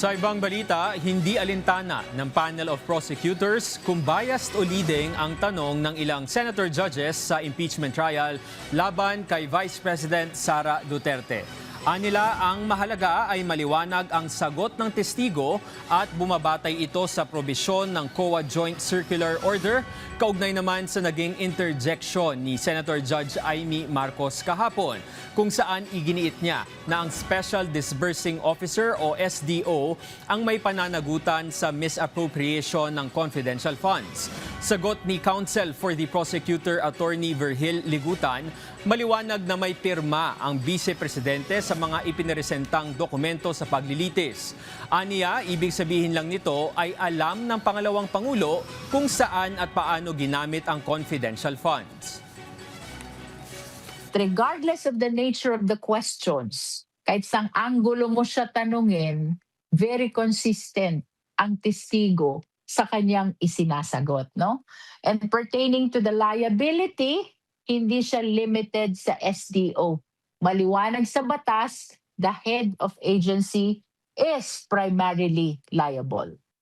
Sa ibang balita, hindi alintana ng panel of prosecutors kung biased o leading ang tanong ng ilang senator judges sa impeachment trial laban kay Vice President Sara Duterte. Anila, ang mahalaga ay maliwanag ang sagot ng testigo at bumabatay ito sa probisyon ng COA Joint Circular Order, kaugnay naman sa naging interjection ni Senator Judge Amy Marcos kahapon, kung saan iginiit niya na ang Special Disbursing Officer o SDO ang may pananagutan sa misappropriation ng confidential funds. Sagot ni Counsel for the Prosecutor Attorney Virgil Ligutan, maliwanag na may pirma ang Vice Presidente sa mga ipiniresentang dokumento sa paglilitis. Aniya, ibig sabihin lang nito ay alam ng pangalawang Pangulo kung saan at paano ginamit ang confidential funds. Regardless of the nature of the questions, kahit sang anggulo mo siya tanungin, very consistent ang testigo sa kanyang isinasagot, no? And pertaining to the liability, hindi siya limited sa SDO. Maliwanag sa batas, the head of agency is primarily liable.